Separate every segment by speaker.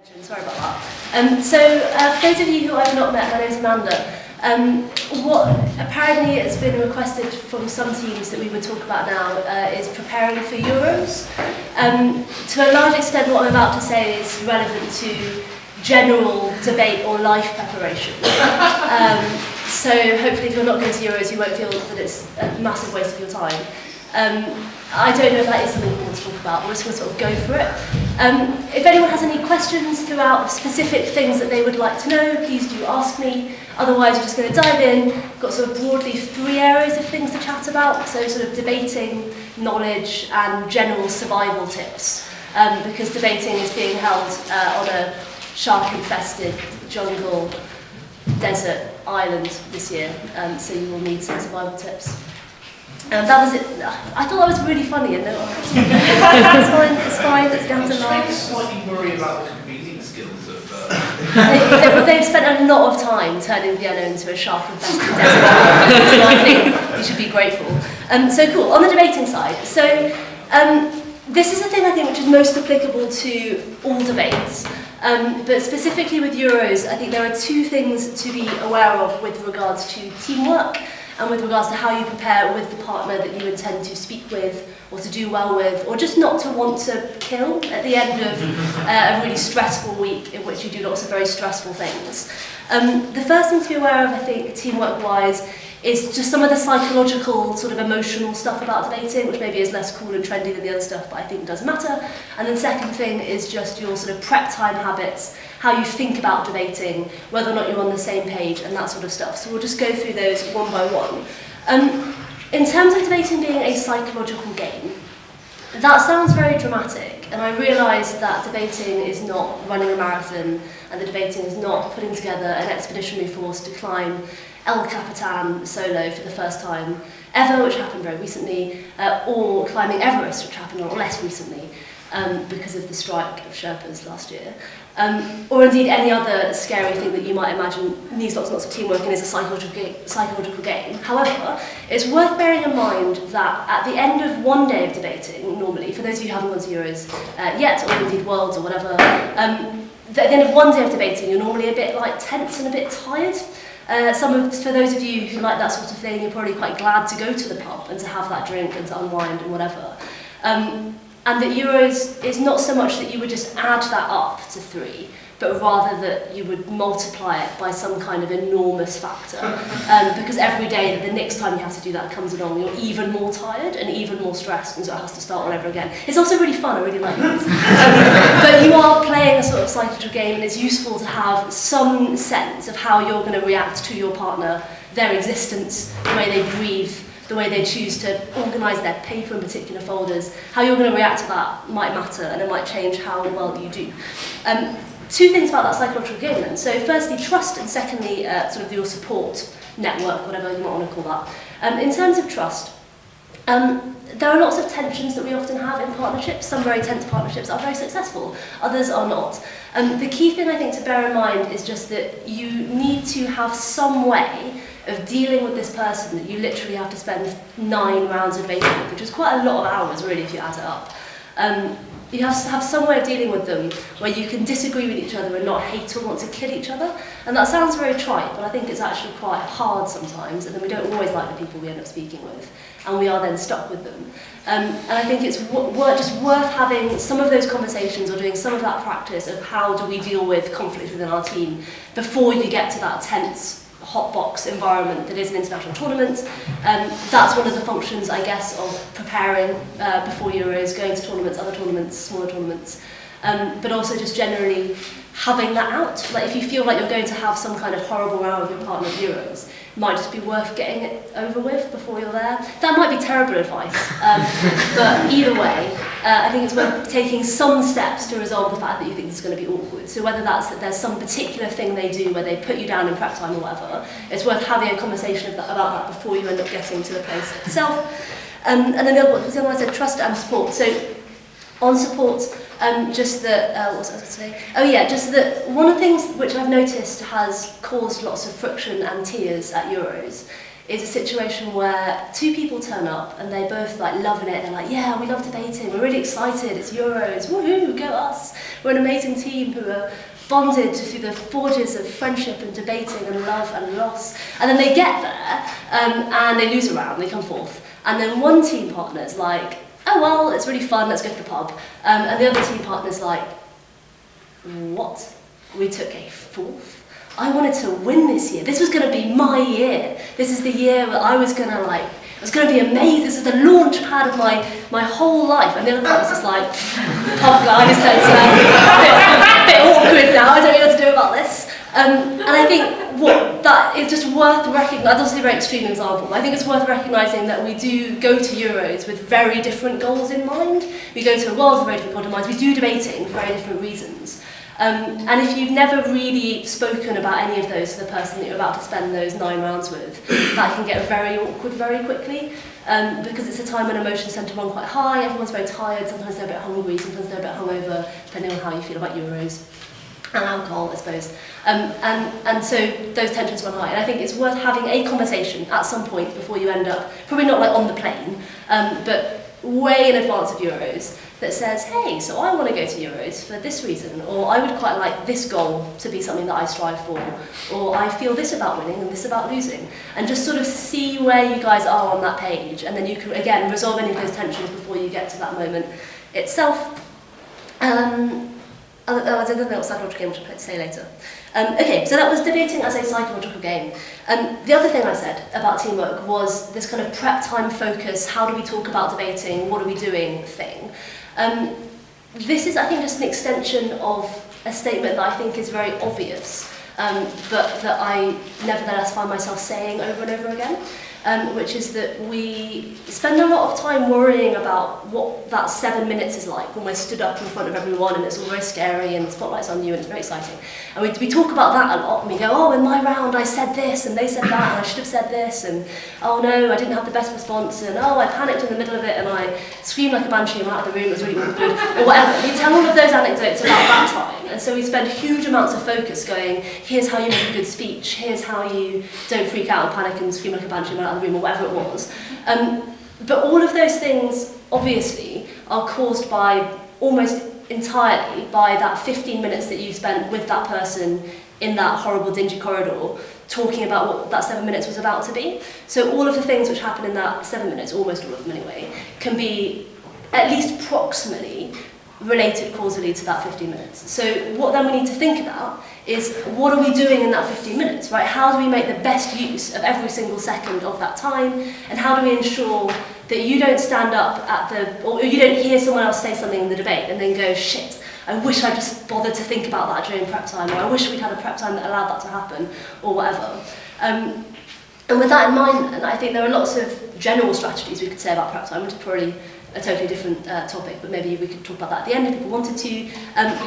Speaker 1: Sorry about that. For those of you who I've not met, my name's Amanda. What apparently has been requested from some teams that we would talk about now is preparing for Euros. To a large extent, what I'm about to say is relevant to general debate or life preparation. So hopefully if you're not going to Euros, you won't feel that it's a massive waste of your time. I don't know if that is something we want to talk about, we're just going to sort of go for it. If anyone has any questions throughout specific things that they would like to know, please do ask me. Otherwise, we're just going to dive in. We've got sort of broadly 3 areas of things to chat about, so sort of debating, knowledge, and general survival tips. Because debating is being held on a shark-infested jungle, desert island this year, so you will need some survival tips. That was it. I thought that was really funny, and it's fine, it's down to laugh.
Speaker 2: I slightly worry about the convening skills of...
Speaker 1: They've spent a lot of time turning Vienna into a shark-infested desert island, so I think you should be grateful. So cool, on the debating side. So this is the thing I think which is most applicable to all debates. But specifically with Euros, I think there are 2 things to be aware of with regards to teamwork and with regards to how you prepare with the partner that you intend to speak with or to do well with, or just not to want to kill at the end of a really stressful week in which you do lots of very stressful things. The first thing to be aware of, I think, teamwork-wise, is just some of the psychological, sort of emotional stuff about debating, which maybe is less cool and trendy than the other stuff, but I think does matter. And then second thing is just your sort of prep time habits, how you think about debating, whether or not you're on the same page, and that sort of stuff. So we'll just go through those one by one. In terms of debating being a psychological game, that sounds very dramatic, and I realise that debating is not running a marathon, and the debating is not putting together an expeditionary force to climb El Capitan solo for the first time ever, which happened very recently, or climbing Everest, which happened a lot less recently because of the strike of Sherpas last year, or indeed any other scary thing that you might imagine needs lots and lots of teamwork and is a psychological game. However, it's worth bearing in mind that at the end of one day of debating, normally, for those of you who haven't gone to Euros yet, or indeed Worlds or whatever, at the end of one day of debating, you're normally a bit tense and a bit tired. For those of you who like that sort of thing, you're probably quite glad to go to the pub and to have that drink and to unwind and whatever. And that Euros is not so much that you would just add that up to 3, but rather that you would multiply it by some kind of enormous factor. Because every day, the next time you have to do that comes along, you're even more tired and even more stressed, and so it has to start all over again. It's also really fun, I really like it. But you are playing a sort of psychological game, and it's useful to have some sense of how you're going to react to your partner, their existence, the way they breathe, the way they choose to organise their paper in particular folders. How you're going to react to that might matter, and it might change how well you do. 2 things about that psychological game then. So firstly, trust, and secondly, sort of your support network, whatever you might want to call that. In terms of trust, there are lots of tensions that we often have in partnerships. Some very tense partnerships are very successful, others are not. The key thing I think to bear in mind is just that you need to have some way of dealing with this person that you literally have to spend 9 rounds of debating with, which is quite a lot of hours really if you add it up. You have to have some way of dealing with them where you can disagree with each other and not hate or want to kill each other. And that sounds very trite, but I think it's actually quite hard sometimes, and then we don't always like the people we end up speaking with, and we are then stuck with them. And I think it's just worth having some of those conversations or doing some of that practice of how do we deal with conflict within our team before you get to that tense hotbox environment that is an international tournament. That's one of the functions, I guess, of preparing before Euros, going to tournaments, other tournaments, smaller tournaments, but also just generally having that out. Like if you feel like you're going to have some kind of horrible row with your partner at Euros, it might just be worth getting it over with before you're there. That might be terrible advice, but either way, I think it's worth taking some steps to resolve the fact that you think it's going to be awkward. So whether that's that there's some particular thing they do where they put you down in prep time or whatever, it's worth having a conversation about that before you end up getting to the place itself. And then the other one I said, trust and support. So on support, just that, what was I going to say? Oh yeah, just that one of the things which I've noticed has caused lots of friction and tears at Euros is a situation where two people turn up and they're both like loving it. They're like, yeah, we love debating. We're really excited. It's Euros. Woohoo, go us. We're an amazing team who are bonded through the forges of friendship and debating and love and loss. And then they get there and they lose a round. They come fourth. And then one team partner's like, oh, well, it's really fun. Let's go to the pub. And the other team partner's like, what? We took a fourth? I wanted to win this year. This was going to be my year. This is the year where I was going to it was going to be amazing. This is the launch pad of my whole life. And the other part was just like, pub guy, so it's a bit awkward now. I don't know what to do about this. And I think that is just worth recognising. That's obviously a very extreme example. I think it's worth recognising that we do go to Euros with very different goals in mind. We go to Worlds with very different goals in mind. We do debating for very different reasons. And if you've never really spoken about any of those to the person that you're about to spend those 9 rounds with, that can get very awkward very quickly, because it's a time when emotions tend to run quite high, everyone's very tired, sometimes they're a bit hungry, sometimes they're a bit hungover, depending on how you feel about Euros, and alcohol, I suppose. And so those tensions run high, and I think it's worth having a conversation at some point before you end up, probably not like on the plane, but way in advance of Euros, that says, hey, so I want to go to Euros for this reason, or I would quite like this goal to be something that I strive for, or I feel this about winning and this about losing, and just sort of see where you guys are on that page, and then you can, again, resolve any of those tensions before you get to that moment itself. I don't know what psychological game, which I'll say later. Okay, so that was debating as a psychological game. The other thing I said about teamwork was this kind of prep time focus, how do we talk about debating, what are we doing thing. This is, I think, just an extension of a statement that I think is very obvious, but that I nevertheless find myself saying over and over again, which is that we spend a lot of time worrying about what that 7 minutes is like when we're stood up in front of everyone and it's all very scary and the spotlight's on you and it's very exciting. And we talk about that a lot, and we go, oh, in my round I said this and they said that and I should have said this, and oh no, I didn't have the best response, and oh, I panicked in the middle of it and I screamed like a banshee and went out of the room, it was really awkward, or whatever. We tell all of those anecdotes about that time, and so we spend huge amounts of focus going, here's how you make a good speech, here's how you don't freak out and panic and scream like a banshee and run out of the room, or whatever it was. But all of those things, obviously, are caused by almost entirely by that 15 minutes that you spent with that person in that horrible dingy corridor talking about what that 7 minutes was about to be. So all of the things which happen in that 7 minutes, almost all of them anyway, can be at least proximally related causally to that 15 minutes. So what then we need to think about is, what are we doing in that 15 minutes, right? How do we make the best use of every single second of that time? And how do we ensure that you don't stand up or you don't hear someone else say something in the debate and then go, shit, I wish I just bothered to think about that during prep time, or I wish we'd had a prep time that allowed that to happen, or whatever. And with that in mind, and I think there are lots of general strategies we could say about prep time, which is probably a totally different topic, but maybe we could talk about that at the end if people wanted to.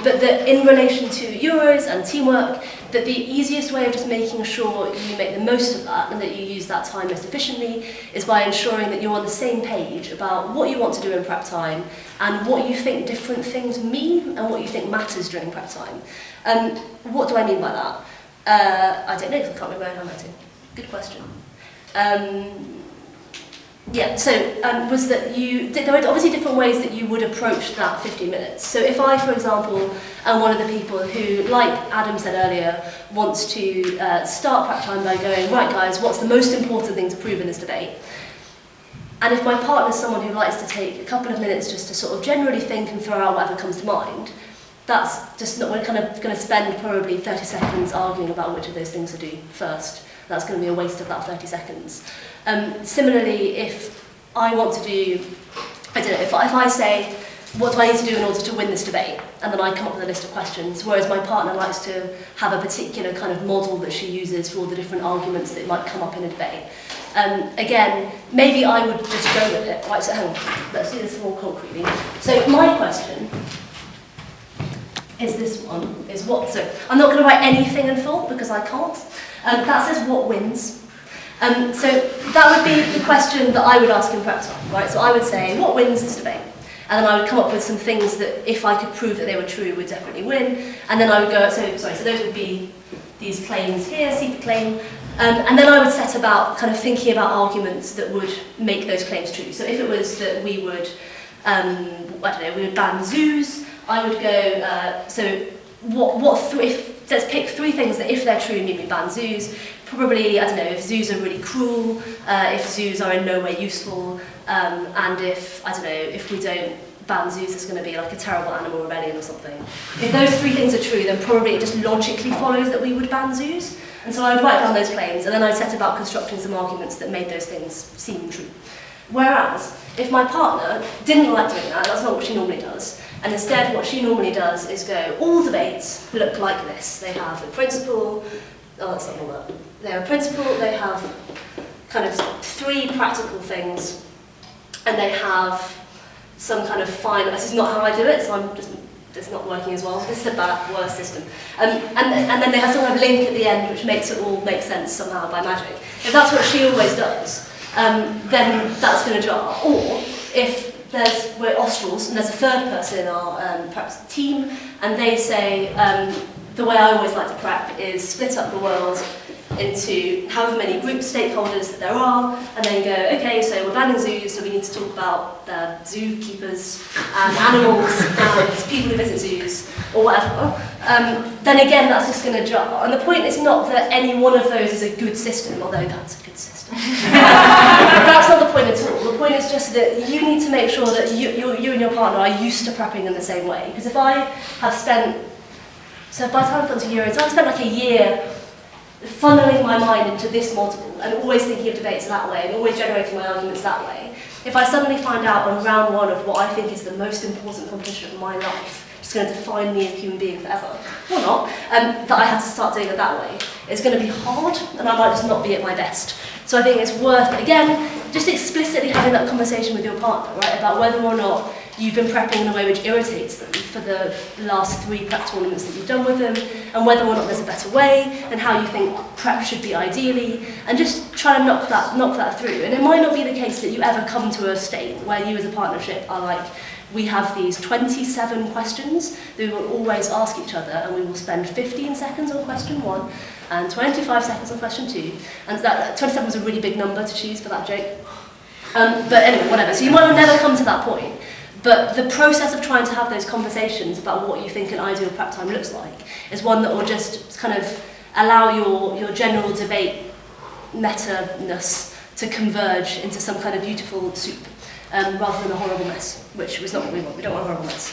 Speaker 1: But that in relation to Euros and teamwork, that the easiest way of just making sure you make the most of that and that you use that time most efficiently is by ensuring that you're on the same page about what you want to do in prep time and what you think different things mean and what you think matters during prep time. What do I mean by that? I don't know, because I can't remember my handwriting. Good question. Yeah, so was that there are obviously different ways that you would approach that 15 minutes. So if I, for example, am one of the people who, like Adam said earlier, wants to start prep time by going, right guys, what's the most important thing to prove in this debate? And if my partner is someone who likes to take a couple of minutes just to sort of generally think and throw out whatever comes to mind, that's just not, we're kind of going to spend probably 30 seconds arguing about which of those things to do first. That's going to be a waste of that 30 seconds. Similarly, if I want to do, I don't know, if I say, what do I need to do in order to win this debate? And then I come up with a list of questions, whereas my partner likes to have a particular kind of model that she uses for all the different arguments that might come up in a debate. Again, maybe I would just go with it. Right, so hang on, let's do this more concretely. So my question is this one, is what, so I'm not going to write anything in full because I can't. That says what wins. So that would be the question that I would ask in prep time, right? So I would say, what wins this debate? And then I would come up with some things that, if I could prove that they were true, would definitely win. And then I would go, so those would be these claims here, see the claim. And then I would set about kind of thinking about arguments that would make those claims true. So if it was that we would, I don't know, we would ban zoos, I would go, let's pick 3 things that if they're true mean we ban zoos. Probably, I don't know, if zoos are really cruel, if zoos are in no way useful, and if, I don't know, if we don't ban zoos, there's going to be like a terrible animal rebellion or something. If those 3 things are true, then probably it just logically follows that we would ban zoos. And so I would write down those claims, and then I'd set about constructing some arguments that made those things seem true. Whereas, if my partner didn't like doing that, that's not what she normally does, and instead what she normally does is go, all debates look like this. They have a principle, oh, that's not all that. They have a principle, they have kind of 3 practical things, and they have some kind of final, this is not how I do it, so I'm just, it's not working as well. This is a bad, worse system. And then they have some kind of link at the end which makes it all make sense somehow by magic. If that's what she always does, then that's going to jar. Or if we're Australs and there's a 3rd person in our perhaps team, and they say, the way I always like to prep is split up the world into however many group stakeholders that there are, and then go, okay, so we're banning zoos, so we need to talk about the zookeepers and animals and people who visit zoos, or whatever. Then again, that's just going to jar. And the point is not that any one of those is a good system, although that's a good system. That's not the point at all. The point is just that you need to make sure that you and your partner are used to prepping in the same way. Because if I have spent, so by the time I've gone to Euros, I've spent like a year funneling my mind into this model and always thinking of debates that way and always generating my arguments that way. If I suddenly find out on round 1 of what I think is the most important competition of my life, it's going to define me as a human being forever, or not, that I have to start doing it that way, it's going to be hard and I might just not be at my best. So I think it's worth, again, just explicitly having that conversation with your partner, right, about whether or not you've been prepping in a way which irritates them for the last 3 prep tournaments that you've done with them, and whether or not there's a better way, and how you think prep should be ideally, and just try to knock that through. And it might not be the case that you ever come to a state where you as a partnership are like, we have these 27 questions that we will always ask each other, and we will spend 15 seconds on question 1, and 25 seconds on question 2, and that 27 was a really big number to choose for that joke. But anyway, whatever. So you might never come to that point. But the process of trying to have those conversations about what you think an ideal prep time looks like is one that will just kind of allow your general debate meta-ness to converge into some kind of beautiful soup, rather than a horrible mess, which was not what we want. We don't want a horrible mess.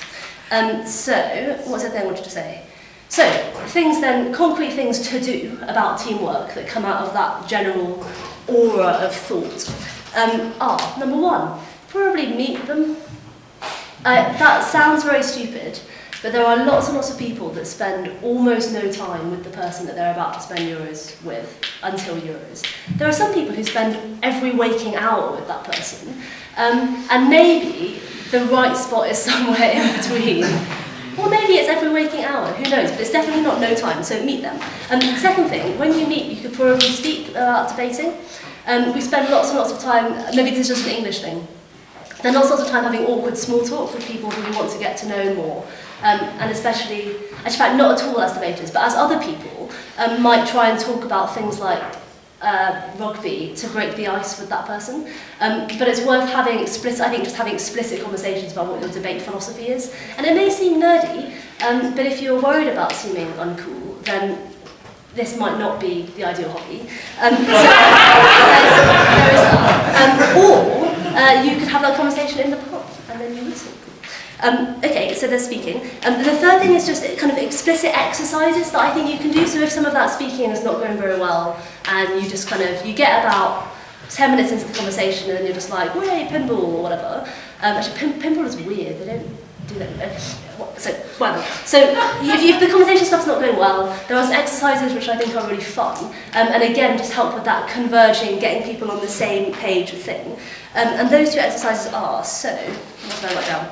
Speaker 1: So, what was the thing I wanted to say? So, things then, concrete things to do about teamwork that come out of that general aura of thought are, number 1, probably meet them. That sounds very stupid, but there are lots and lots of people that spend almost no time with the person that they're about to spend Euros with until Euros. There are some people who spend every waking hour with that person, and maybe the right spot is somewhere in between. Or maybe it's every waking hour, who knows, but it's definitely not no time, so meet them. The second thing, when you meet, you could probably speak about debating. We spend lots and lots of time, maybe this is just an English thing, then lots of time having awkward small talk with people who we want to get to know more, and especially, in fact, not at all as debaters, but as other people, might try and talk about things like rugby to break the ice with that person. But it's worth having explicit conversations about what your debate philosophy is. And it may seem nerdy, but if you're worried about seeming uncool, then this might not be the ideal hobby. Or you could have that conversation in the pub, and then you listen. Okay, so there's speaking. The third thing is just kind of explicit exercises that I think you can do. So if some of that speaking is not going very well, and you just you get about 10 minutes into the conversation, and you're just like, "Way pinball" or whatever. Actually, pinball is weird. They don't do that. So whatever. So if the conversation stuff's not going well, there are some exercises which I think are really fun, and again just help with that converging, getting people on the same page thing. And those 2 exercises are what did I write down?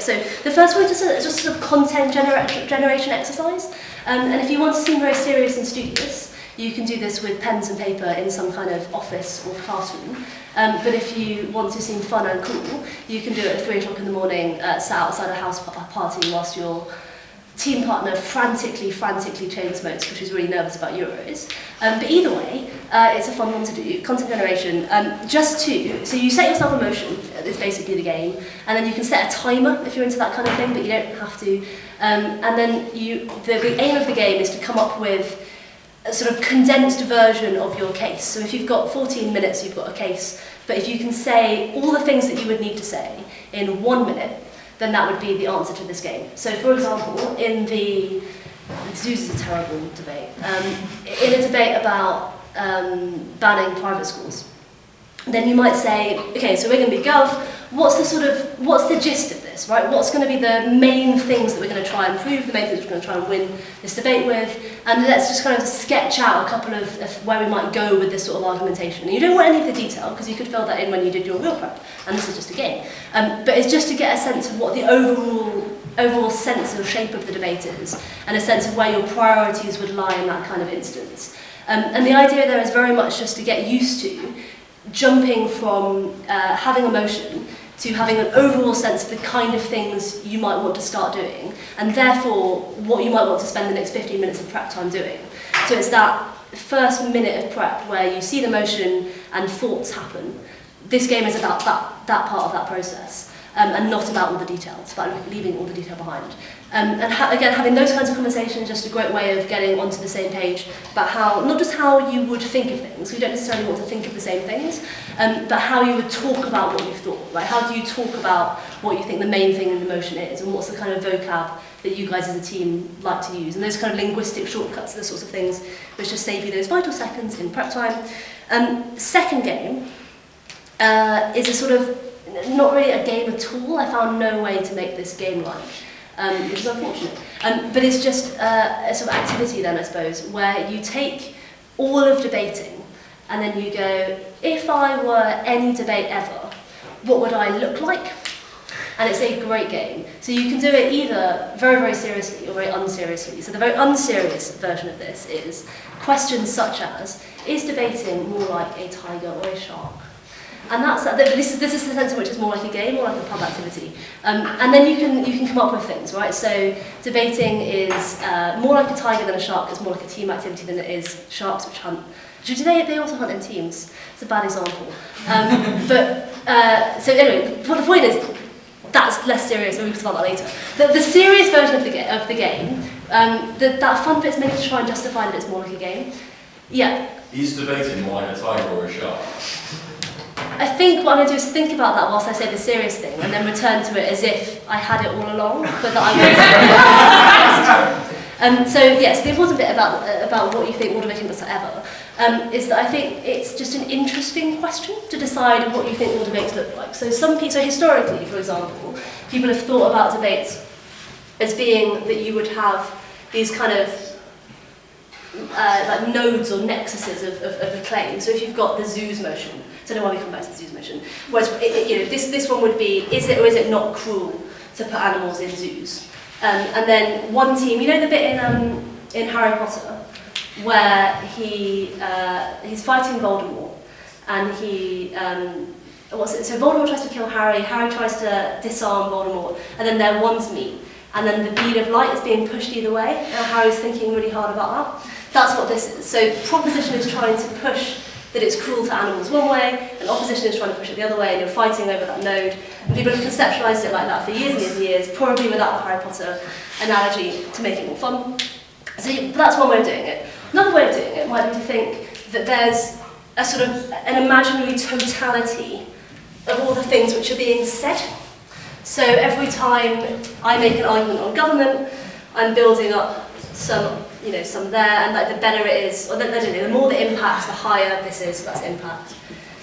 Speaker 1: So the first one is just sort of content generation exercise. And if you want to seem very serious and studious, you can do this with pens and paper in some kind of office or classroom. But if you want to seem fun and cool, you can do it at 3 o'clock in the morning, sat outside a house party whilst you're team partner frantically chain smokes because she's really nervous about Euros. But either way, it's a fun one to do. Content generation, so you set yourself a motion, it's basically the game, and then you can set a timer if you're into that kind of thing, but you don't have to. And then the aim of the game is to come up with a sort of condensed version of your case. So if you've got 14 minutes, you've got a case, but if you can say all the things that you would need to say in 1 minute, then that would be the answer to this game. So for example, Zeus is a terrible debate. In a debate about banning private schools, then you might say, okay, so we're going to be Gov, what's the gist of this, right? What's going to be the main things that we're going to try and prove, the main things we're going to try and win this debate with, and let's just kind of sketch out a couple of where we might go with this sort of argumentation. And you don't want any of the detail, because you could fill that in when you did your real prep, and this is just a game. But it's just to get a sense of what the overall sense or shape of the debate is, and a sense of where your priorities would lie in that kind of instance. And the idea there is very much just to get used to jumping from having a motion to having an overall sense of the kind of things you might want to start doing, and therefore what you might want to spend the next 15 minutes of prep time doing. So it's that first minute of prep where you see the motion and thoughts happen. This game is about that part of that process, and not about all the details, it's about leaving all the detail behind. Again, having those kinds of conversations is just a great way of getting onto the same page about not just how you would think of things, we don't necessarily want to think of the same things, but how you would talk about what you've thought. Like, how do you talk about what you think the main thing in the motion is, and what's the kind of vocab that you guys as a team like to use, and those kind of linguistic shortcuts are the sorts of things which just save you those vital seconds in prep time. Second game is a sort of, not really a game at all. I found no way to make this game-like, which is unfortunate. But it's just a sort of activity then, I suppose, where you take all of debating and then you go, if I were any debate ever, what would I look like? And it's a great game. So you can do it either very, very seriously or very unseriously. So the very unserious version of this is questions such as, is debating more like a tiger or a shark? And this is the sense in which it's more like a game or like a pub activity. And then you can come up with things, right? So debating is more like a tiger than a shark. It's more like a team activity than it is sharks which hunt. They also hunt in teams. It's a bad example. So anyway, the point is, that's less serious, maybe we can talk about that later. The serious version of the game, that fun bit's meant to try and justify that it's more like a game. Yeah.
Speaker 3: Is debating more like a tiger or a shark?
Speaker 1: I think what I'm going to do is think about that whilst I say the serious thing, and then return to it as if I had it all along, but that I wasn't. So the important bit about what you think will make it ever is that I think it's just an interesting question to decide what you think all debates look like. So historically, for example, people have thought about debates as being that you would have these kind of like nodes or nexuses of the claim. So if you've got the Zeus motion, so I don't know why we come back to the Zeus motion. Whereas this one would be, is it or is it not cruel to put animals in zoos? And then one team, you know the bit in Harry Potter where he's fighting Voldemort, and so Voldemort tries to kill Harry, Harry tries to disarm Voldemort, and then their wands meet, and then the bead of light is being pushed either way, and Harry's thinking really hard about that. That's what this is. So proposition is trying to push that it's cruel to animals one way, and opposition is trying to push it the other way, and you're fighting over that node. And people have conceptualised it like that for years and years and years, probably without the Harry Potter analogy to make it more fun. So that's one way of doing it. Another way of doing it might be to think that there's a sort of an imaginary totality of all the things which are being said. So every time I make an argument on government, I'm building up some there, and like the better it is, or the more the impacts, the higher this is, so that's impact.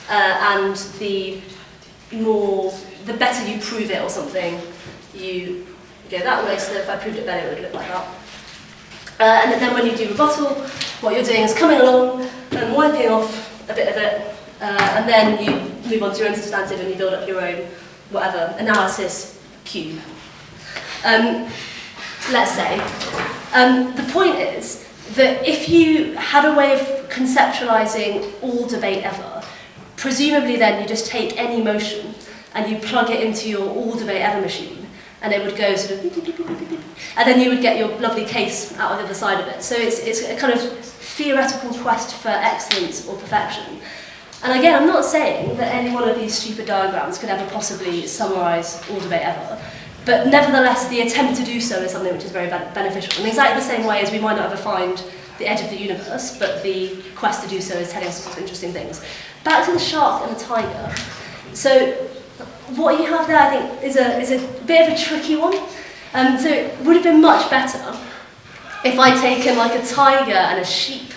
Speaker 1: And the better you prove it or something, you go that way, so if I proved it better, it would look like that. And then when you do rebuttal, what you're doing is coming along and wiping off a bit of it, and then you move on to your own substantive and you build up your own, whatever, analysis cube. Let's say. The point is that if you had a way of conceptualizing all debate ever, presumably then you just take any motion and you plug it into your all debate ever machine, and it would go sort of beep, beep, beep, beep, beep, beep, and then you would get your lovely case out of the other side of it. So it's a kind of theoretical quest for excellence or perfection. And again, I'm not saying that any one of these stupid diagrams could ever possibly summarise all debate ever, but nevertheless, the attempt to do so is something which is very beneficial. In exactly the same way as we might not ever find the edge of the universe, but the quest to do so is telling us lots of interesting things. Back to the shark and the tiger. So what you have there, I think, is a bit of a tricky one. So it would have been much better if I'd taken like a tiger and a sheep,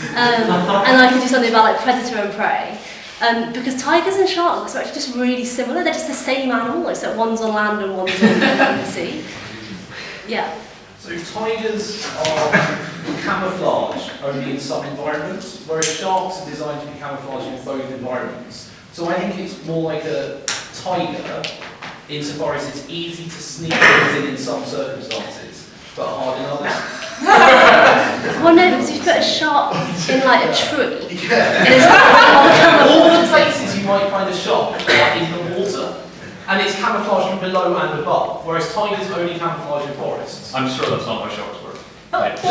Speaker 1: and I could do something about like predator and prey. Because tigers and sharks are actually just really similar. They're just the same animal, except one's on land and one's on the sea. Yeah.
Speaker 2: So tigers are camouflage only in some environments, whereas sharks are designed to be camouflaged in both environments. So I think it's more like a tiger, insofar as it's easy to sneak things in some circumstances, but hard in others.
Speaker 1: Well, no, because if you put a shark in like a tree,
Speaker 2: all the places you might find a shark are in the water, and it's camouflaged from below and above, whereas tigers only camouflage in forests.
Speaker 3: I'm sure that's not how sharks work.
Speaker 2: That's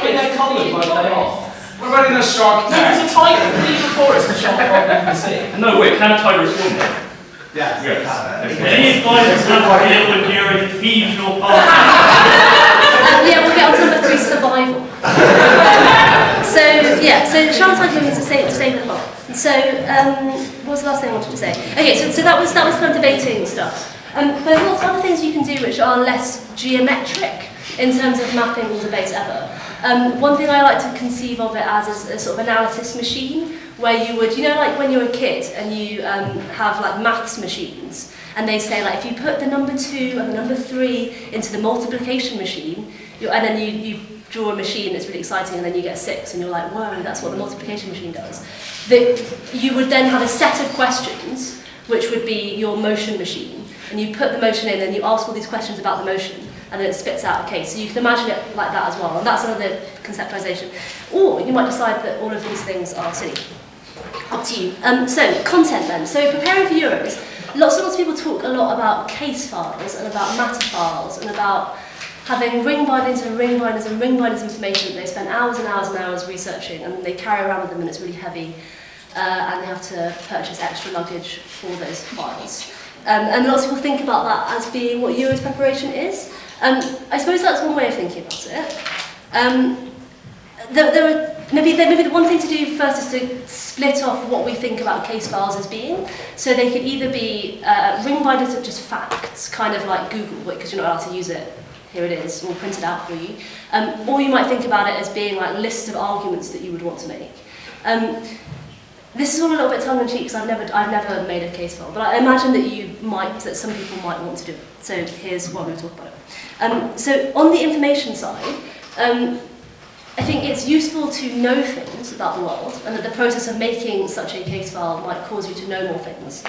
Speaker 2: when they're coloured like they are.
Speaker 4: What about in a shark
Speaker 2: There's
Speaker 4: tank?
Speaker 2: a tiger can leave the forest and shark can't even see it.
Speaker 3: No, wait, can a tiger swim then?
Speaker 4: Yes.
Speaker 3: Yes. Any advice on how to deal with your occasional part?
Speaker 1: yeah, we'll get on to number 3, survival. So shark tiger means to stay with the whole. So, what was the last thing I wanted to say? Okay, so that was kind of debating stuff. But there are lots of other things you can do which are less geometric in terms of mapping all debates ever. One thing I like to conceive of it as is a sort of analysis machine, where you would, you know, like when you're a kid and you have like maths machines, and they say like if you put the number 2 and the number 3 into the multiplication machine, and then you draw a machine that's really exciting, and then you get 6, and you're like, whoa, that's what the multiplication machine does. That you would then have a set of questions, which would be your motion machine, and you put the motion in, and you ask all these questions about the motion, and then it spits out a case. So you can imagine it like that as well, and that's another conceptualization. Or you might decide that all of these things are silly. Up to you. So, content then. So, preparing for Euros, lots of people talk a lot about case files and about matter files and about having ring bindings and ring bindings and ring bindings information that they spend hours and hours and hours researching, and they carry around with them, and it's really heavy, and they have to purchase extra luggage for those files. And lots of people think about that as being what Euros preparation is. I suppose that's one way of thinking about it. Maybe the one thing to do first is to split off what we think about case files as being. So they could either be ring bindings of just facts, kind of like Google, because you're not allowed to use it. Here it is, all printed out for you. Or you might think about it as being like lists of arguments that you would want to make. This is all a little bit tongue-in-cheek because I've never made a case file, but I imagine that some people might want to do it. So here's why we'll talk about it. So on the information side, I think it's useful to know things about the world, and that the process of making such a case file might cause you to know more things.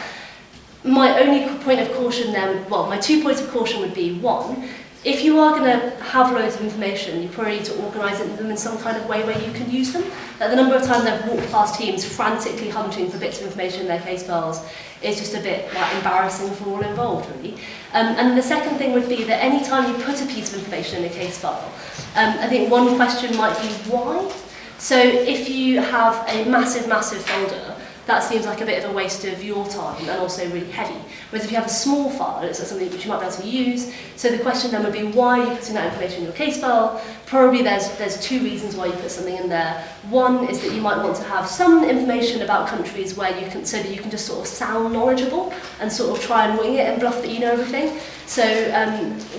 Speaker 1: My only point of caution there my 2 points of caution would be, 1, if you are going to have loads of information, you probably need to organise them in some kind of way where you can use them. The number of times I've walked past teams frantically hunting for bits of information in their case files is just a bit embarrassing for all involved, really. And the second thing would be that any time you put a piece of information in a case file, I think one question might be why. So if you have a massive, massive folder, that seems like a bit of a waste of your time and also really heavy. Whereas if you have a small file, it's something which you might be able to use. So the question then would be, why are you putting that information in your case file? Probably there's 2 reasons why you put something in there. One is that you might want to have some information about countries where you can, so that you can just sort of sound knowledgeable and sort of try and wing it and bluff that you know everything. So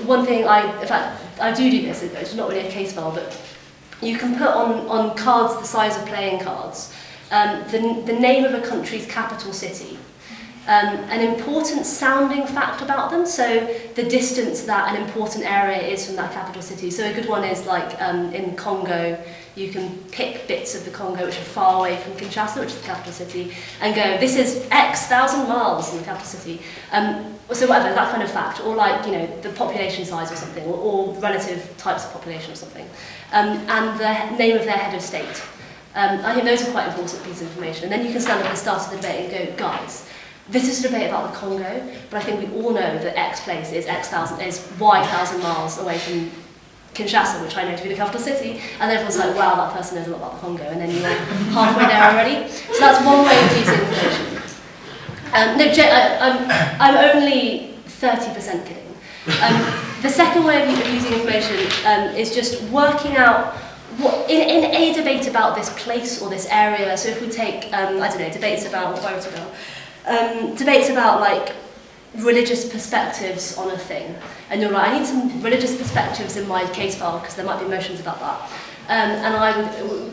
Speaker 1: one thing in fact, I do this, it's not really a case file, but you can put on cards the size of playing cards, the name of a country's capital city, an important sounding fact about them, so the distance that an important area is from that capital city. So a good one is like in Congo, you can pick bits of the Congo which are far away from Kinshasa, which is the capital city, and go, this is X thousand miles from the capital city. So whatever, that kind of fact, or like, you know, the population size or something, or relative types of population or something, and the name of their head of state. I think those are quite important pieces of information. And then you can stand up at the start of the debate and go, guys, This is a debate about the Congo, but I think we all know that X place is Y thousand miles away from Kinshasa, which I know to be the capital city, and everyone's like, wow, that person knows a lot about the Congo, and then you're halfway there already. So that's one way of using information. I'm only 30% kidding. The second way of using information is just working out what, in a debate about this place or this area. So if we take, I don't know, debates about, what I wrote about, debates about like religious perspectives on a thing, and you're like, I need some religious perspectives in my case file because there might be motions about that.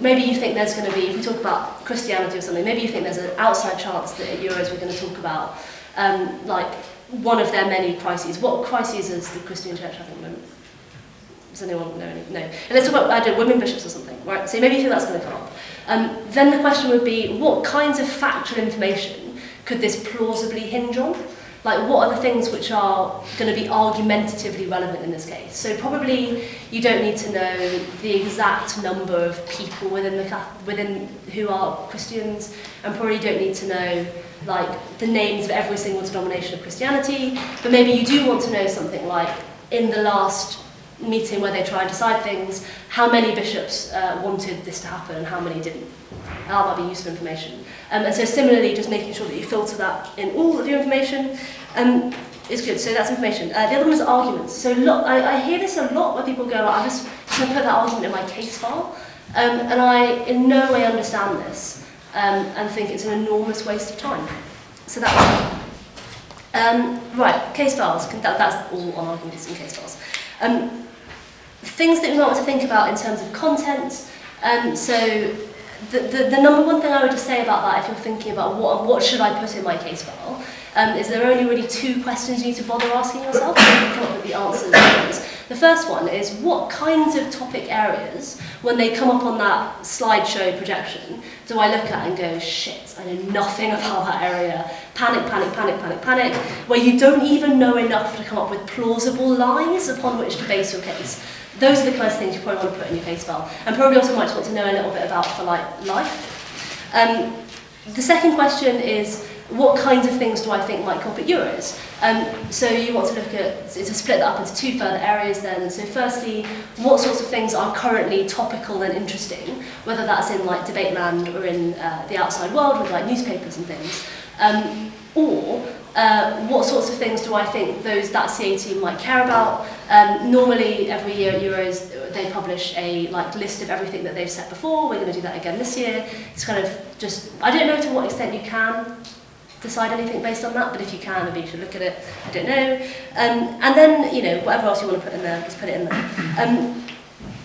Speaker 1: Maybe you think there's going to be, if we talk about Christianity or something, maybe you think there's an outside chance that at Euros we're going to talk about like one of their many crises. What crises is the Christian Church having at the moment? Does anyone know any? No. And let's talk about, I don't know, women bishops or something, right? So maybe you think that's going to come up. Then the question would be, what kinds of factual information could this plausibly hinge on? Like, what are the things which are going to be argumentatively relevant in this case? So probably you don't need to know the exact number of people within who are Christians, and probably don't need to know like the names of every single denomination of Christianity, but maybe you do want to know something like, in the last meeting where they try and decide things, how many bishops wanted this to happen and how many didn't. That might be useful information. And so similarly, just making sure that you filter that in all of your information is good. So that's information. The other one is arguments. So I hear this a lot where people go, I'm just going to put that argument in my case file. And I in no way understand this and think it's an enormous waste of time. So that's right, case files. That's all on arguments and case files. Things that we might want to think about in terms of content. So the number one thing I would just say about that, if you're thinking about what should I put in my case file, is there are only really two questions you need to bother asking yourself, so you can come up with the answers to those. The first one is, what kinds of topic areas, when they come up on that slideshow projection, do I look at and go, shit, I know nothing about that area, panic, panic, panic, panic, panic, where you don't even know enough to come up with plausible lies upon which to base your case. Those are the kinds of things you probably want to put in your case file, and probably also might want to know a little bit about for like life. The second question is, what kinds of things do I think might come up at Euros? So you want to look at, to split that up into two further areas then. So firstly, what sorts of things are currently topical and interesting, whether that's in like debate land or in the outside world with like newspapers and things. Or what sorts of things do I think that CA team might care about? Normally, every year at Euros, they publish a list of everything that they've set before. We're going to do that again this year. It's kind of just, I don't know to what extent you can decide anything based on that, but if you can, maybe you should look at it. I don't know. And then, you know, whatever else you want to put in there, just put it in there.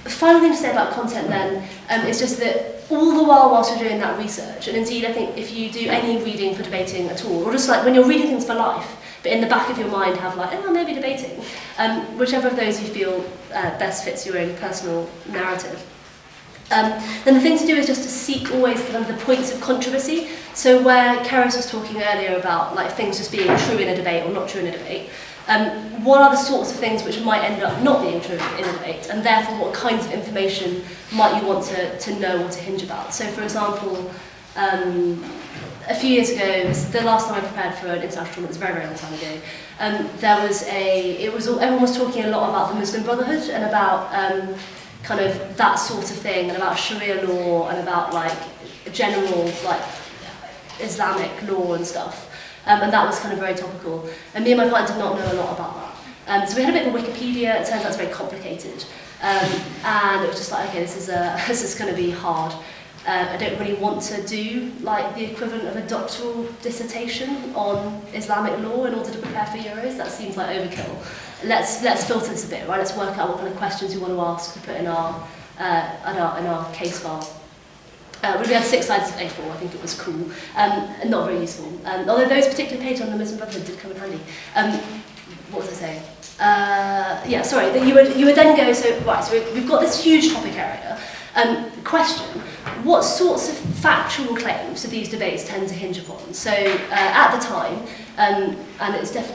Speaker 1: Final thing to say about content then is just that all the whilst you're doing that research, and indeed I think if you do any reading for debating at all, or just like when you're reading things for life, but in the back of your mind have like, oh, maybe debating, whichever of those you feel best fits your own personal narrative. Then the thing to do is just to seek always the points of controversy. So where Keris was talking earlier about like things just being true in a debate or not true in a debate, what are the sorts of things which might end up not being true in a debate, and therefore what kinds of information might you want to know or to hinge about? So for example, a few years ago, the last time I prepared for an international tournament, was a very, very long time ago, everyone was talking a lot about the Muslim Brotherhood and about kind of that sort of thing, and about Sharia law and about like general like Islamic law and stuff. And that was kind of very topical. And me and my partner did not know a lot about that. So we had a bit of a Wikipedia. It turns out it's very complicated. And it was just like, okay, this is going to be hard. I don't really want to do like the equivalent of a doctoral dissertation on Islamic law in order to prepare for Euros. That seems like overkill. Let's filter this a bit, right? Let's work out what kind of questions we want to ask to put in our case file. We had 6 slides of A4, I think it was cool, and not very useful. Although those particular pages on the Muslim Brotherhood did come in handy. What was I saying? Yeah, sorry, that you would then go, so we've got this huge topic area. Question, what sorts of factual claims do these debates tend to hinge upon? So at the time, and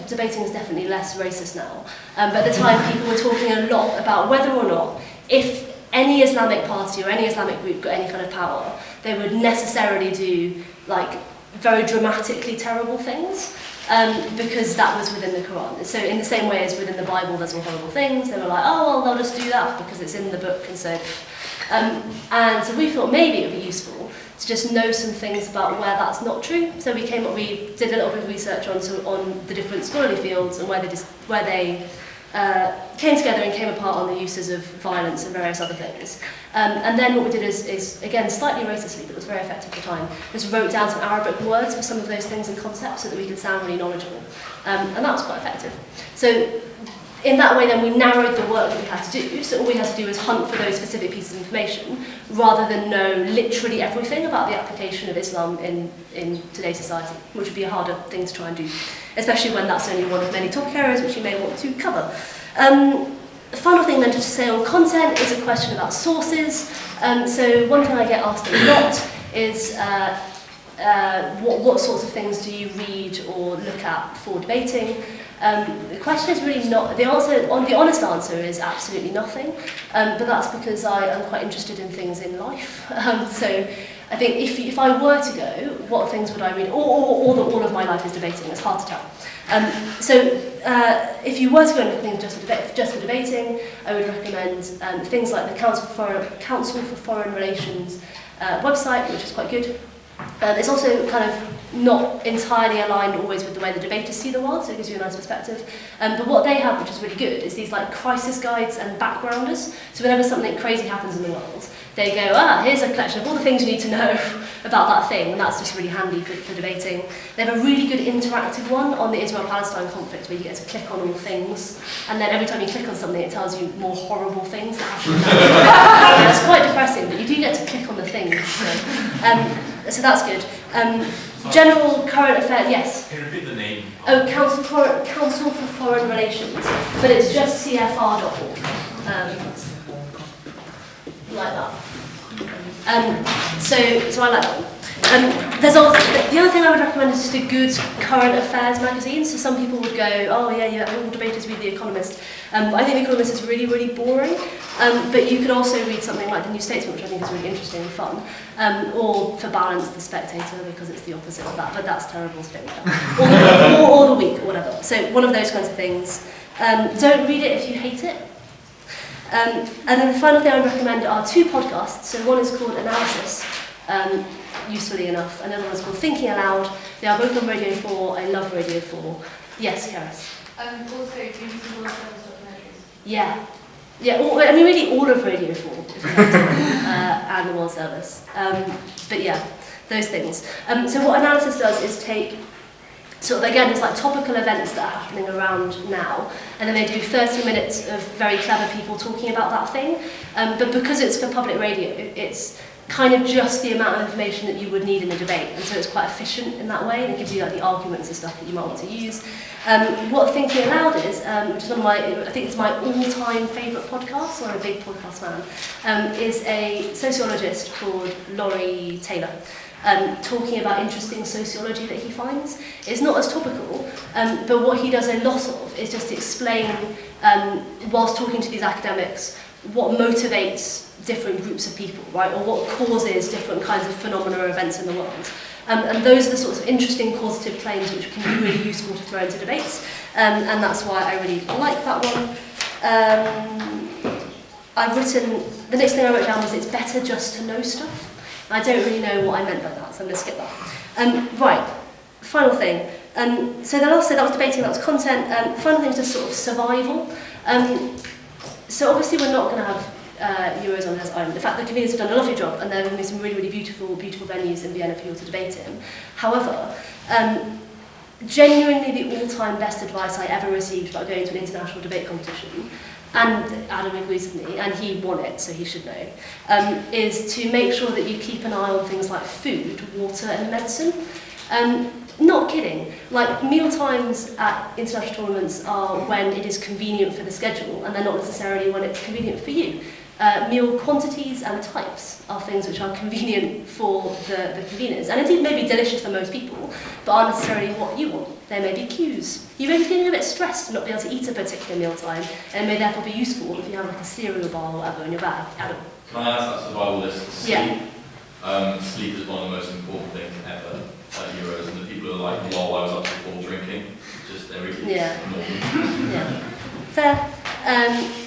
Speaker 1: debating is definitely less racist now, but at the time people were talking a lot about whether or not, if any Islamic party or any Islamic group got any kind of power, they would necessarily do like very dramatically terrible things, because that was within the Quran. So in the same way as within the Bible there's all horrible things, they were like, oh, well, they'll just do that because it's in the book, and so... and so we thought maybe it would be useful to just know some things about where that's not true. So we did a little bit of research on the different scholarly fields and where they came together and came apart on the uses of violence and various other things. And then what we did is again, slightly racistly, but it was very effective at the time, was wrote down some Arabic words for some of those things and concepts so that we could sound really knowledgeable. And that was quite effective. So in that way, then, we narrowed the work that we had to do, so all we had to do was hunt for those specific pieces of information, rather than know literally everything about the application of Islam in today's society, which would be a harder thing to try and do, especially when that's only one of many topic areas which you may want to cover. The final thing then just to say on content is a question about sources. So one thing I get asked a lot is what sorts of things do you read or look at for debating? The question is really not, the honest answer is absolutely nothing, but that's because I am quite interested in things in life. So I think if I were to go, what things would I read? All of my life is debating, it's hard to tell. If you were to go and look at things just for debating, I would recommend things like the Council for Foreign Relations website, which is quite good. It's also kind of not entirely aligned always with the way the debaters see the world, so it gives you a nice perspective. But what they have, which is really good, is these like crisis guides and backgrounders. So whenever something crazy happens in the world, they go, here's a collection of all the things you need to know about that thing, and that's just really handy for debating. They have a really good interactive one on the Israel-Palestine conflict where you get to click on all things, and then every time you click on something it tells you more horrible things that happen. It's quite depressing, but you do get to click on the things. So that's good. General current affairs, yes?
Speaker 5: Can you repeat the name?
Speaker 1: Oh, Council for Foreign Relations, but it's just cfr.org. Like that. So I like that one. There's also, the other thing I would recommend is just a good current affairs magazine. So some people would go, oh yeah, all debaters read The Economist. But I think The Economist is really, really boring. But you could also read something like The New Statesman, which I think is really interesting and fun. Or for balance, The Spectator, because it's the opposite of that. But that's terrible to that. Or The Week, or whatever. So one of those kinds of things. Don't read it if you hate it. And then the final thing I would recommend are two podcasts. So one is called Analysis, usefully enough. Another one is called Thinking Aloud. They are both on Radio 4. I love Radio 4. Yes, Karis?
Speaker 6: Also, do you use the World Service documentaries?
Speaker 1: Yeah. Yeah, really all of Radio 4, if you like to, and the World Service. But yeah, those things. So what Analysis does is take sort of, again, it's like topical events that are happening around now, and then they do 30 minutes of very clever people talking about that thing. But because it's for public radio, it's kind of just the amount of information that you would need in a debate, and so it's quite efficient in that way, and it gives you like the arguments and stuff that you might want to use. What Thinking Aloud is, which is one of my, I think it's my all-time favourite podcast, so I'm a big podcast fan, is a sociologist called Laurie Taylor. Talking about interesting sociology that he finds. It's not as topical, but what he does a lot of is just explain, whilst talking to these academics, what motivates different groups of people, right, or what causes different kinds of phenomena or events in the world. And those are the sorts of interesting causative claims which can be really useful to throw into debates, and that's why I really like that one. I've written, the next thing I wrote down was it's better just to know stuff. I don't really know what I meant by that, so I'm going to skip that. Right, final thing. So that was debating, that was content. Final thing is just sort of survival. So obviously we're not going to have Euros on His Island. In fact, the conveners have done a lovely job, and there are going to be some really, really beautiful venues in Vienna for you all to debate in. However, genuinely the all-time best advice I ever received about going to an international debate competition, and Adam agrees with me, and he won it, so he should know, is to make sure that you keep an eye on things like food, water and medicine. Not kidding, like meal times at international tournaments are when it is convenient for the schedule, and they're not necessarily when it's convenient for you. Meal quantities and types are things which are convenient for the conveners, and indeed may be delicious for most people, but aren't necessarily what you want. There may be queues. You may be feeling a bit stressed to not be able to eat a particular meal time, and it may therefore be useful if you have like a cereal bar or whatever in your bag. Adam?
Speaker 5: Can I ask that survival list? Sleep.
Speaker 1: Yeah.
Speaker 5: Sleep is one of the most important things ever. Euros, and the people who are like, lol, I was up to full drinking, just very normal.
Speaker 1: Yeah. Fair.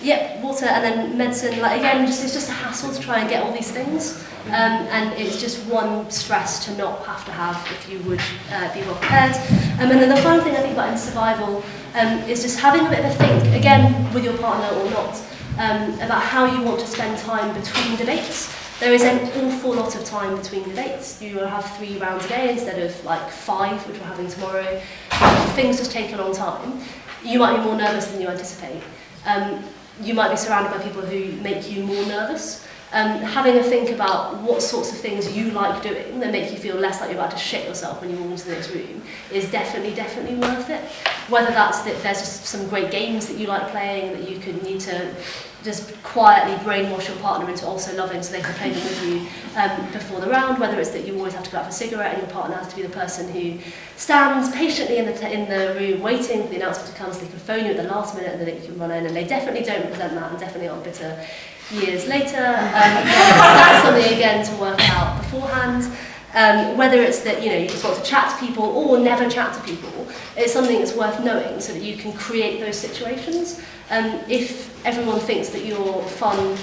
Speaker 1: Yep, water and then medicine. Like again, it's just a hassle to try and get all these things, and it's just one stress to not have to have if you would be well prepared. And then the final thing I think about in survival is just having a bit of a think, again with your partner or not, about how you want to spend time between debates. There is an awful lot of time between debates. You will have 3 rounds a day instead of like 5, which we're having tomorrow. Things just take a long time. You might be more nervous than you anticipate. You might be surrounded by people who make you more nervous. Having a think about what sorts of things you like doing that make you feel less like you're about to shit yourself when you walk into the next room is definitely worth it. Whether that's that there's just some great games that you like playing that you could need to just quietly brainwash your partner into also loving so they can play them with you before the round, whether it's that you always have to go out for a cigarette and your partner has to be the person who stands patiently in the room waiting for the announcement to come so they can phone you at the last minute and then you can run in, and they definitely don't represent that and definitely aren't bitter years later. That's something again to work out beforehand. Whether it's that you just want to chat to people or never chat to people, it's something that's worth knowing so that you can create those situations. If everyone thinks that you're fun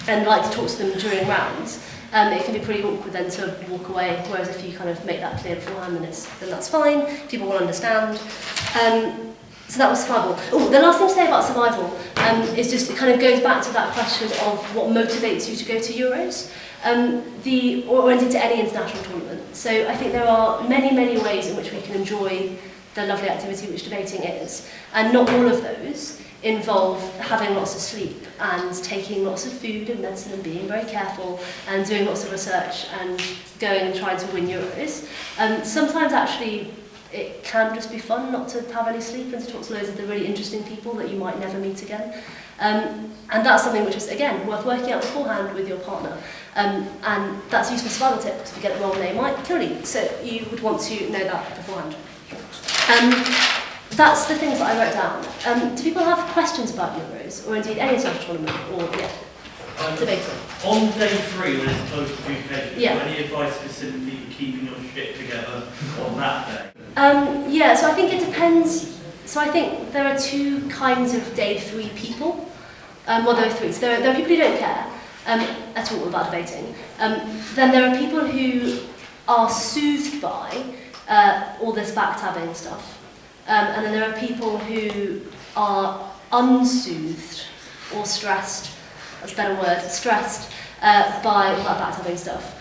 Speaker 1: and like to talk to them during rounds, it can be pretty awkward then to walk away, whereas if you kind of make that clear beforehand, then that's fine, people will understand. So that was survival. Oh, the last thing to say about survival is just, it kind of goes back to that question of what motivates you to go to Euros, or indeed to any international tournament. So I think there are many ways in which we can enjoy the lovely activity which debating is, and not all of those involve having lots of sleep and taking lots of food and medicine and being very careful and doing lots of research and going and trying to win Euros. Sometimes actually it can just be fun not to have any sleep and to talk to loads of the really interesting people that you might never meet again. And that's something which is, again, worth working out beforehand with your partner. And that's a useful survival tip, because if you get it wrong, they might kill you. So you would want to know that beforehand. That's the things that I wrote down. Do people have questions about Euros, or indeed any international tournament, or debating?
Speaker 3: On day 3, when it's close to adjudication, any advice specifically for keeping your shit together on that day?
Speaker 1: So I think it depends. So I think there are 2 kinds of day 3 people. Well, there are 3. So there are people who don't care at all about debating. Then there are people who are soothed by all this backtabbing stuff. And then there are people who are unsoothed or stressed, that's a better word, stressed by all that backtabbing stuff.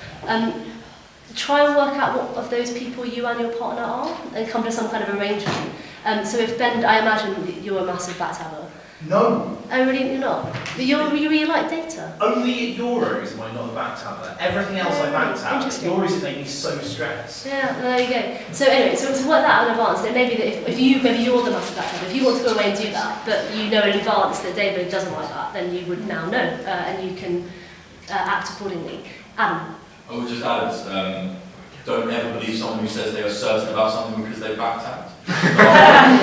Speaker 1: Try and work out what of those people you and your partner are and come to some kind of arrangement. So if Ben, I imagine that you're a massive backtabber.
Speaker 2: No.
Speaker 1: Oh, really? You're not? You really like data?
Speaker 2: Only at Euros am I not a backtabber. Everything else I backtab.
Speaker 1: Interesting.
Speaker 2: Euros it made me so stressed.
Speaker 1: Yeah, there you go. So anyway, so to work that out in advance, it may be that if maybe you're the massive backtabber, if you want to go away and do that, but you know in advance that David doesn't like that, then you would now know, and you can act accordingly. Adam?
Speaker 5: I would just add, don't ever believe someone who says they are certain about something because they backtabbed.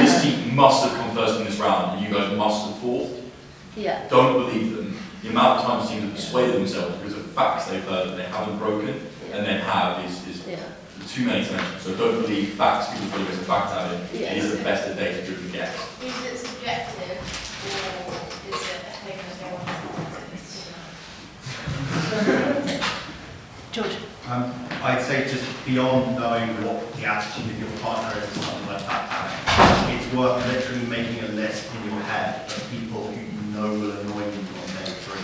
Speaker 5: This team must have come first in this round, and you guys must have fourth.
Speaker 1: Yeah.
Speaker 5: Don't believe them. The amount of times teams have persuaded themselves because of facts they've heard that they haven't broken, and then have is too many to mention. So don't believe facts people tell you guys are backtabbing.
Speaker 1: Yes.
Speaker 5: It is the best that data driven gets.
Speaker 6: Is it subjective, or is it a thing that everyone has?
Speaker 1: George?
Speaker 7: I'd say just beyond knowing what the attitude of your partner is, something like that, it's worth literally making a list in your head of people who you know will annoy you on day 3.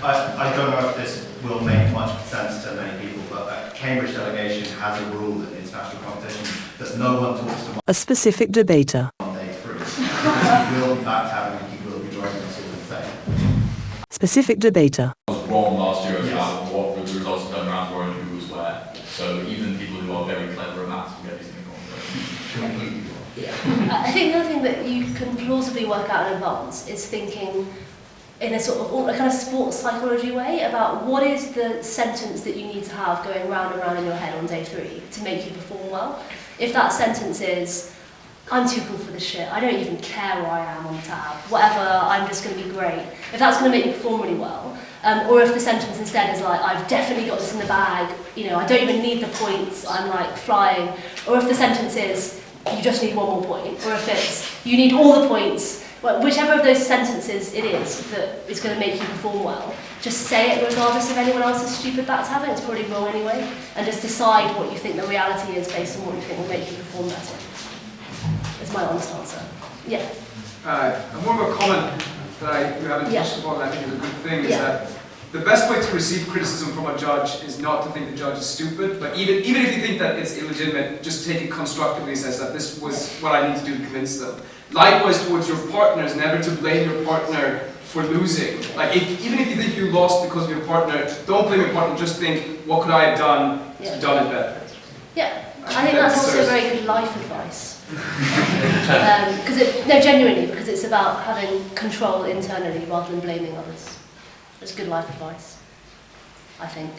Speaker 7: I don't know if this will make much sense to many people, but Cambridge delegation has a rule in international competition that no one talks to
Speaker 8: a specific debater
Speaker 7: on day 3. Because he will be backtabbing and he will be driving us all insane.
Speaker 8: Specific debater.
Speaker 5: I was wrong last year about what the results of done rounds were and who was where. So even people who are very clever at maths will get these things wrong.
Speaker 1: I think the other thing that you can plausibly work out in advance is thinking in a sort of a kind of sports psychology way about what is the sentence that you need to have going round and round in your head on day 3 to make you perform well. If that sentence is, I'm too cool for this shit. I don't even care where I am on the tab. Whatever, I'm just going to be great. If that's going to make you perform really well, or if the sentence instead is like, I've definitely got this in the bag, you know, I don't even need the points, I'm like flying. Or if the sentence is, you just need one more point. Or if it's, you need all the points. Well, whichever of those sentences it is that is going to make you perform well, just say it regardless of anyone else's stupid back tabbing. It's probably wrong anyway. And just decide what you think the reality is based on what you think will make you perform better. It's my honest answer. Yeah.
Speaker 4: More of a comment that we haven't touched upon, that I think is a good thing, is that the best way to receive criticism from a judge is not to think the judge is stupid, but even if you think that it's illegitimate, just take it constructively, says that this was what I need to do to convince them. Likewise towards your partners, never to blame your partner for losing. Like, even if you think you lost because of your partner, don't blame your partner, just think, what could I have done to have done it better?
Speaker 1: Yeah, I think that's also very good life advice. No, genuinely, because it's about having control internally rather than blaming others. It's good life advice, I think.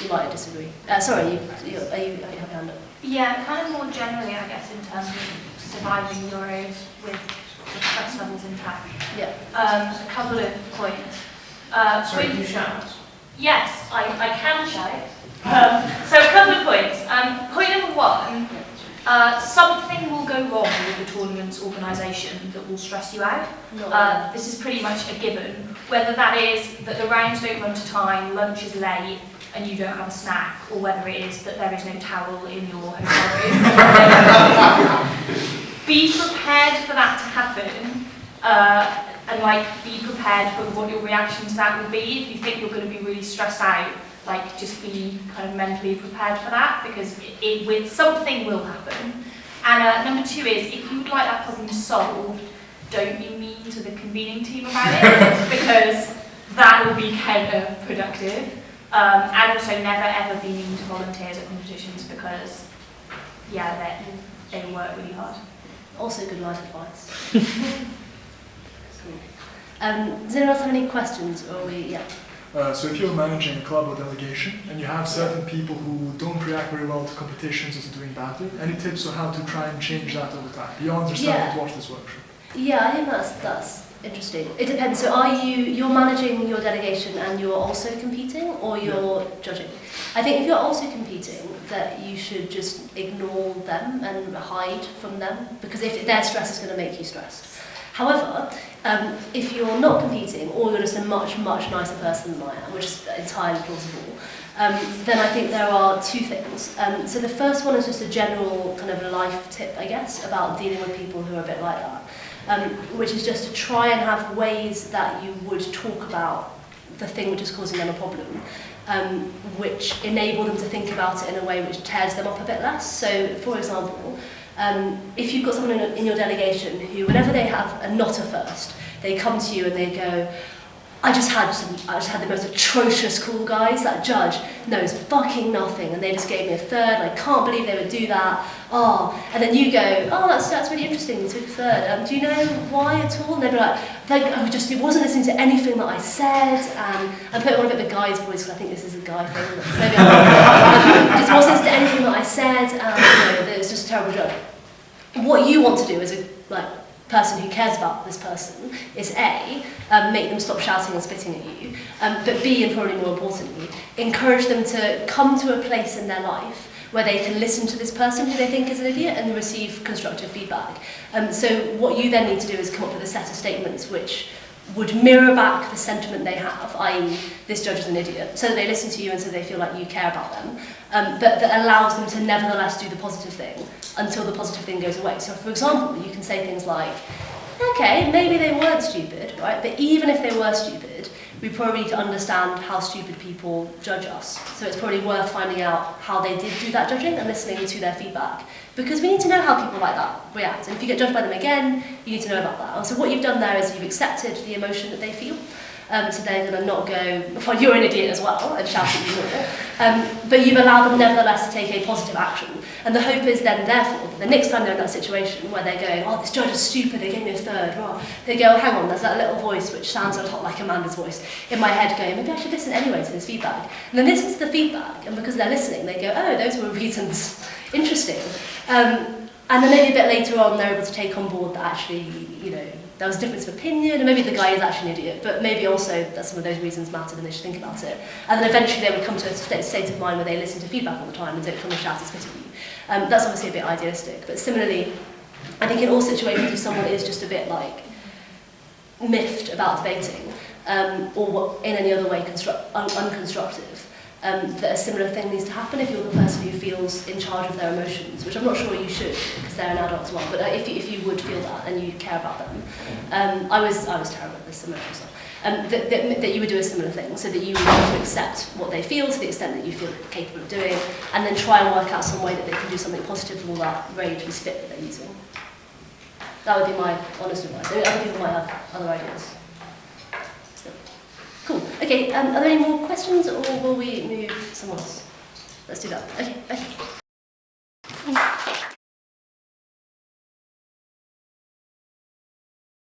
Speaker 1: You might disagree. Sorry, you have your hand up.
Speaker 6: Yeah, kind of more generally, I guess, in terms of surviving Euros with the stress levels intact.
Speaker 1: Yeah.
Speaker 6: A couple of points.
Speaker 2: Sorry, can you shout?
Speaker 6: Yes, I can shout. So a couple of points. Point number one, something will go wrong with the tournament's organisation that will stress you out. This is pretty much a given. Whether that is that the rounds don't run to time, lunch is late, and you don't have a snack, or whether it is that there is no towel in your hotel room. Be prepared for that to happen, and like be prepared for what your reaction to that will be. If you think you're going to be really stressed out, like just be kind of mentally prepared for that, because something will happen. And number two is, if you would like that problem solved, don't be mean to the convening team about it, because that will be counterproductive. And also never ever be mean to volunteers at competitions, because yeah, they work really hard.
Speaker 1: Also good life advice. Cool. Does anyone else have any questions? Or
Speaker 9: so if you're managing a club or delegation and you have certain people who don't react very well to competitions or to doing badly, any tips on how to try and change that over time, beyond just having to watch this workshop?
Speaker 1: Yeah, I think that's interesting. It depends. So you're managing your delegation and you're also competing, or you're judging? I think if you're also competing, that you should just ignore them and hide from them, because if their stress is going to make you stressed. However, if you're not competing, or you're just a much, much nicer person than I am, which is entirely plausible, then I think there are two things. So the first one is just a general kind of life tip, I guess, about dealing with people who are a bit like that, which is just to try and have ways that you would talk about the thing which is causing them a problem, which enable them to think about it in a way which tears them up a bit less. So, for example, if you've got someone in your delegation who, whenever they have a not a first, they come to you and they go, I just had the most atrocious call, guys. That judge knows fucking nothing, and they just gave me a third. I can't believe they would do that. And then you go, oh, that's really interesting. You took a third. Do you know why at all? And they'd be like, it wasn't listening to anything that I said. And put on a bit of a guy's voice, because I think this is a guy thing. Maybe just wasn't listening to anything that I said, and it's just a terrible judge. What you want to do as a person who cares about this person is A, make them stop shouting and spitting at you, but B, and probably more importantly, encourage them to come to a place in their life where they can listen to this person who they think is an idiot and receive constructive feedback. So what you then need to do is come up with a set of statements which would mirror back the sentiment they have, i.e. this judge is an idiot, so that they listen to you and so they feel like you care about them, but that allows them to nevertheless do the positive thing until the positive thing goes away. So for example, you can say things like, okay, maybe they weren't stupid, right? But even if they were stupid, we probably need to understand how stupid people judge us. So it's probably worth finding out how they did do that judging and listening to their feedback. Because we need to know how people like that react. And if you get judged by them again, you need to know about that. And so what you've done there is you've accepted the emotion that they feel. So they're going to not go, well, you're an idiot as well, and shout at you more. But you've allowed them nevertheless to take a positive action. And the hope is then, therefore, that the next time they're in that situation where they're going, oh, this judge is stupid, they gave me a third, oh, they go, hang on, there's that little voice which sounds a lot like Amanda's voice in my head going, maybe I should listen anyway to this feedback. And then listen to the feedback, and because they're listening, they go, oh, those were reasons. Interesting. And then maybe a bit later on, they're able to take on board that actually, you know, there was a difference of opinion, and maybe the guy is actually an idiot, but maybe also that some of those reasons mattered and they should think about it. And then eventually they would come to a state of mind where they listen to feedback all the time and don't come and shout and spit at you. That's obviously a bit idealistic, but similarly, I think in all situations if someone is just a bit like miffed about debating, or in any other way unconstructive, that a similar thing needs to happen if you're the person who feels in charge of their emotions, which I'm not sure you should, because they're an adult as well, but if you would feel that and you care about them, I was terrible at this, similar stuff, that you would do a similar thing, so that you would want to accept what they feel to the extent that you feel capable of doing, and then try and work out some way that they can do something positive from all that rage and spit that they're using. That would be my honest advice. I mean, other people might have other ideas. Cool. Okay, are there any more questions, or will we move somewhere else? Let's do that. Okay, okay.